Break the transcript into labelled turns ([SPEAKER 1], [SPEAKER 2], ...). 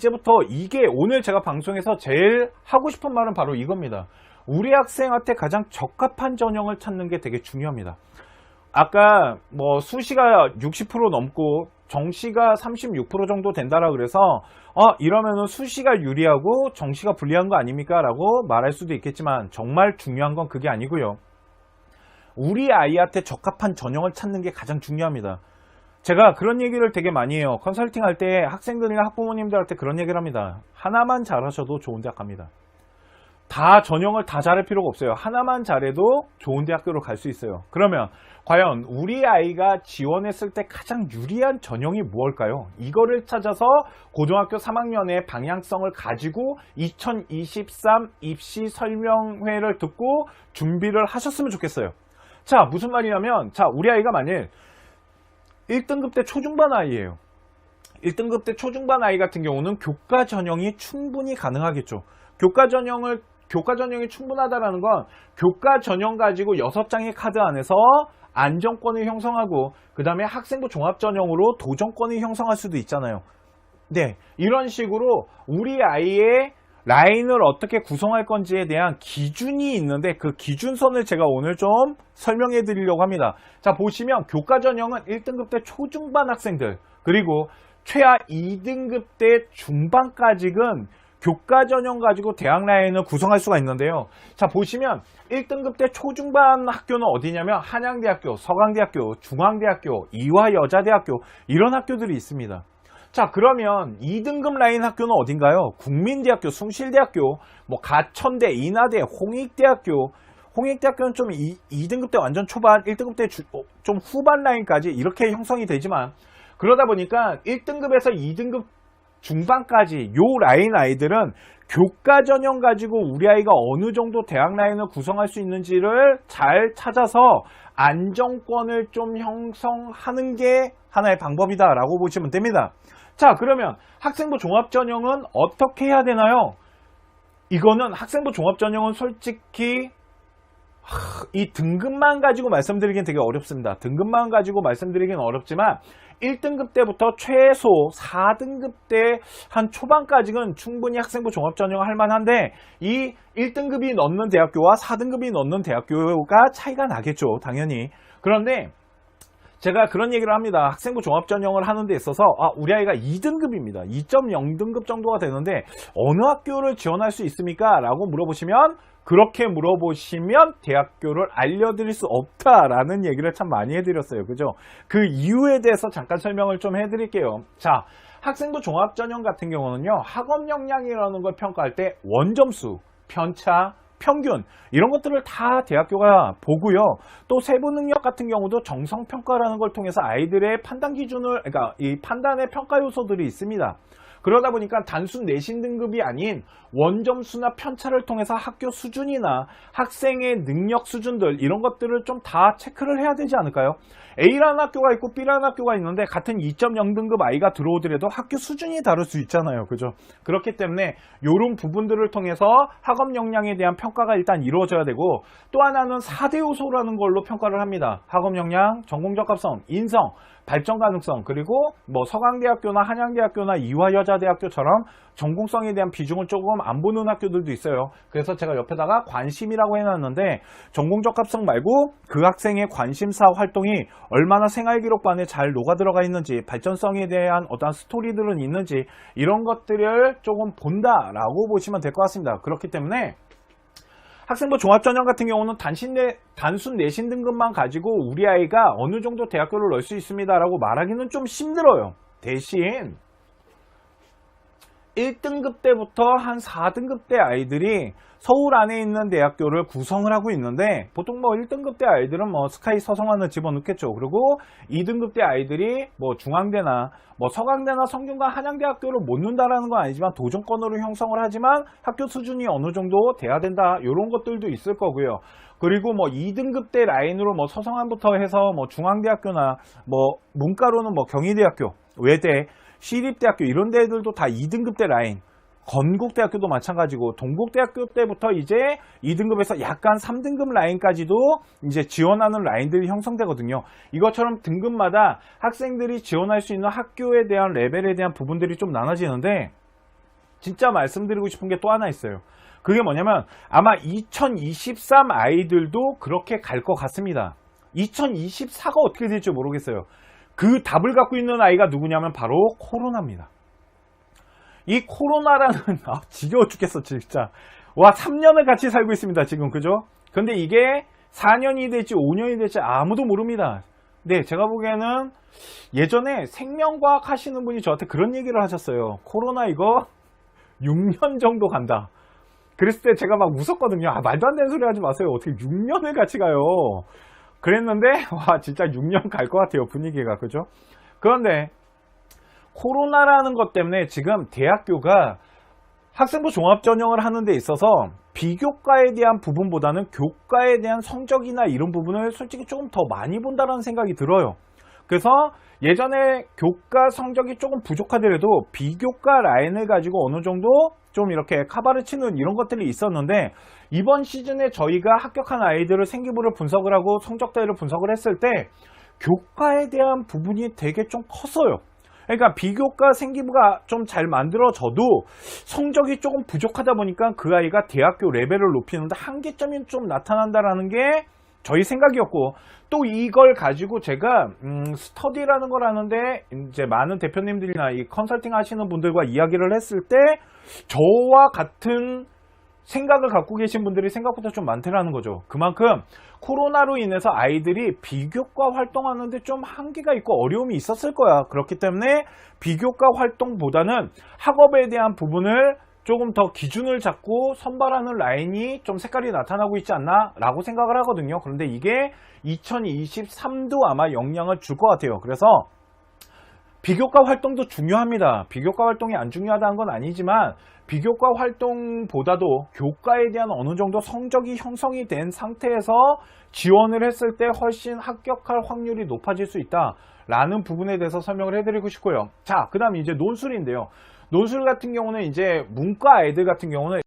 [SPEAKER 1] 이제부터 이게 오늘 제가 방송에서 제일 하고 싶은 말은 바로 이겁니다. 우리 학생한테 가장 적합한 전형을 찾는 게 되게 중요합니다. 아까 뭐 수시가 60% 넘고 정시가 36% 정도 된다라 그래서 이러면은 수시가 유리하고 정시가 불리한 거 아닙니까? 라고 말할 수도 있겠지만 정말 중요한 건 그게 아니고요. 우리 아이한테 적합한 전형을 찾는 게 가장 중요합니다. 제가 그런 얘기를 되게 많이 해요. 컨설팅 할 때 학생들이나 학부모님들한테 그런 얘기를 합니다. 하나만 잘하셔도 좋은 대학 갑니다. 다 전형을 다 잘할 필요가 없어요. 하나만 잘해도 좋은 대학교로 갈 수 있어요. 그러면 과연 우리 아이가 지원했을 때 가장 유리한 전형이 무엇일까요? 이거를 찾아서 고등학교 3학년의 방향성을 가지고 2023 입시 설명회를 듣고 준비를 하셨으면 좋겠어요. 자, 무슨 말이냐면, 자, 우리 아이가 만일 1등급 때 초중반 아이예요. 1등급 때 초중반 아이 같은 경우는 교과 전형이 충분히 가능하겠죠. 교과 전형이 충분하다는 건 교과 전형 가지고 6장의 카드 안에서 안정권을 형성하고 그 다음에 학생부 종합 전형으로 도전권을 형성할 수도 있잖아요. 네, 이런 식으로 우리 아이의 라인을 어떻게 구성할 건지에 대한 기준이 있는데 그 기준선을 제가 오늘 좀 설명해 드리려고 합니다. 자, 보시면 교과 전형은 1등급 때 초중반 학생들 그리고 최하 2등급 때 중반까지는 교과 전형 가지고 대학 라인을 구성할 수가 있는데요. 자, 보시면 1등급 때 초중반 학교는 어디냐면 한양대학교, 서강대학교, 중앙대학교, 이화여자대학교 이런 학교들이 있습니다. 자, 그러면 2등급 라인 학교는 어딘가요? 국민대학교, 숭실대학교, 뭐 가천대, 인하대, 홍익대학교는 좀 2등급 때 완전 초반, 1등급 때 좀 후반 라인까지 이렇게 형성이 되지만 그러다 보니까 1등급에서 2등급 중반까지 요 라인 아이들은 교과 전형 가지고 우리 아이가 어느 정도 대학 라인을 구성할 수 있는지를 잘 찾아서 안정권을 좀 형성하는 게 하나의 방법이다 라고 보시면 됩니다. 자, 그러면 학생부 종합 전형은 어떻게 해야 되나요? 이거는 학생부 종합 전형은 솔직히 이 등급만 가지고 말씀드리긴 되게 어렵습니다. 등급만 가지고 말씀드리긴 어렵지만 1등급 때부터 최소 4등급 때 한 초반까지는 충분히 학생부 종합 전형을 할 만한데 이 1등급이 넣는 대학교와 4등급이 넣는 대학교가 차이가 나겠죠, 당연히. 그런데 제가 그런 얘기를 합니다. 학생부 종합 전형을 하는 데 있어서 우리 아이가 2등급입니다. 2.0등급 정도가 되는데 어느 학교를 지원할 수 있습니까? 라고 물어보시면 그렇게 물어보시면 대학교를 알려드릴 수 없다라는 얘기를 참 많이 해드렸어요. 그죠? 그 이유에 대해서 잠깐 설명을 좀 해드릴게요. 자, 학생부 종합 전형 같은 경우는요. 학업 역량이라는 걸 평가할 때 원점수, 편차, 평균 이런 것들을 다 대학교가 보고요. 또 세부 능력 같은 경우도 정성 평가라는 걸 통해서 아이들의 판단 기준을 그러니까 이 판단의 평가 요소들이 있습니다. 그러다 보니까 단순 내신 등급이 아닌 원점수나 편차를 통해서 학교 수준이나 학생의 능력 수준들 이런 것들을 좀 다 체크를 해야 되지 않을까요? A라는 학교가 있고 B라는 학교가 있는데 같은 2.0등급 아이가 들어오더라도 학교 수준이 다를 수 있잖아요. 그죠? 그렇기 때문에 이런 부분들을 통해서 학업 역량에 대한 평가가 일단 이루어져야 되고 또 하나는 4대 요소라는 걸로 평가를 합니다. 학업 역량, 전공 적합성, 인성, 발전 가능성 그리고 뭐 서강대학교나 한양대학교나 이화여자대학교처럼 전공성에 대한 비중을 조금 안 보는 학교들도 있어요. 그래서 제가 옆에다가 관심이라고 해놨는데 전공 적합성 말고 그 학생의 관심사 활동이 얼마나 생활기록반에 잘 녹아들어가 있는지 발전성에 대한 어떤 스토리들은 있는지 이런 것들을 조금 본다라고 보시면 될 것 같습니다. 그렇기 때문에 학생부 종합전형 같은 경우는 단순 내신 등급만 가지고 우리 아이가 어느 정도 대학교를 넣을 수 있습니다 라고 말하기는 좀 힘들어요. 대신 1등급 때부터 한 4등급 때 아이들이 서울 안에 있는 대학교를 구성을 하고 있는데 보통 뭐 1등급 때 아이들은 뭐 스카이 서성환을 집어넣겠죠. 그리고 2등급 때 아이들이 뭐 중앙대나 뭐 서강대나 성균관 한양대학교를 못 넣는다라는 건 아니지만 도전권으로 형성을 하지만 학교 수준이 어느 정도 돼야 된다 이런 것들도 있을 거고요. 그리고 뭐 2등급 때 라인으로 뭐 서성환부터 해서 뭐 중앙대학교나 뭐 문과로는 뭐 경희대학교, 외대, 시립대학교 이런 데들도 다 2등급 때 라인, 건국대학교도 마찬가지고 동국대학교 때부터 이제 2등급에서 약간 3등급 라인까지도 이제 지원하는 라인들이 형성되거든요. 이것처럼 등급마다 학생들이 지원할 수 있는 학교에 대한 레벨에 대한 부분들이 좀 나눠지는데 진짜 말씀드리고 싶은 게 또 하나 있어요. 그게 뭐냐면 아마 2023 아이들도 그렇게 갈 것 같습니다. 2024가 어떻게 될지 모르겠어요. 그 답을 갖고 있는 아이가 누구냐면 바로 코로나입니다. 이 코로나라는 지겨워 죽겠어 진짜. 와, 3년을 같이 살고 있습니다 지금, 그죠? 근데 이게 4년이 될지 5년이 될지 아무도 모릅니다. 네, 제가 보기에는 예전에 생명과학 하시는 분이 저한테 그런 얘기를 하셨어요. 코로나 이거 6년 정도 간다. 그랬을 때 제가 막 웃었거든요. 말도 안 되는 소리 하지 마세요. 어떻게 6년을 같이 가요. 그랬는데 와, 진짜 6년 갈 것 같아요, 분위기가. 그죠? 그런데 코로나라는 것 때문에 지금 대학교가 학생부 종합전형을 하는 데 있어서 비교과에 대한 부분보다는 교과에 대한 성적이나 이런 부분을 솔직히 조금 더 많이 본다는 생각이 들어요. 그래서 예전에 교과 성적이 조금 부족하더라도 비교과 라인을 가지고 어느 정도 좀 이렇게 카바를 치는 이런 것들이 있었는데, 이번 시즌에 저희가 합격한 아이들을 생기부를 분석을 하고 성적대를 분석을 했을 때 교과에 대한 부분이 되게 좀 컸어요. 그러니까 비교과 생기부가 좀 잘 만들어져도 성적이 조금 부족하다 보니까 그 아이가 대학교 레벨을 높이는데 한계점이 좀 나타난다라는 게 저희 생각이었고, 또 이걸 가지고 제가 스터디라는 걸 하는데 이제 많은 대표님들이나 이 컨설팅 하시는 분들과 이야기를 했을 때 저와 같은 생각을 갖고 계신 분들이 생각보다 좀 많더라는 거죠. 그만큼 코로나로 인해서 아이들이 비교과 활동하는데 좀 한계가 있고 어려움이 있었을 거야. 그렇기 때문에 비교과 활동보다는 학업에 대한 부분을 조금 더 기준을 잡고 선발하는 라인이 좀 색깔이 나타나고 있지 않나 라고 생각을 하거든요. 그런데 이게 2023도 아마 영향을 줄 것 같아요. 그래서 비교과 활동도 중요합니다. 비교과 활동이 안 중요하다는 건 아니지만 비교과 활동보다도 교과에 대한 어느 정도 성적이 형성이 된 상태에서 지원을 했을 때 훨씬 합격할 확률이 높아질 수 있다 라는 부분에 대해서 설명을 해드리고 싶고요. 자, 그 다음 이제 논술인데요. 논술 같은 경우는 이제 문과 아이들 같은 경우는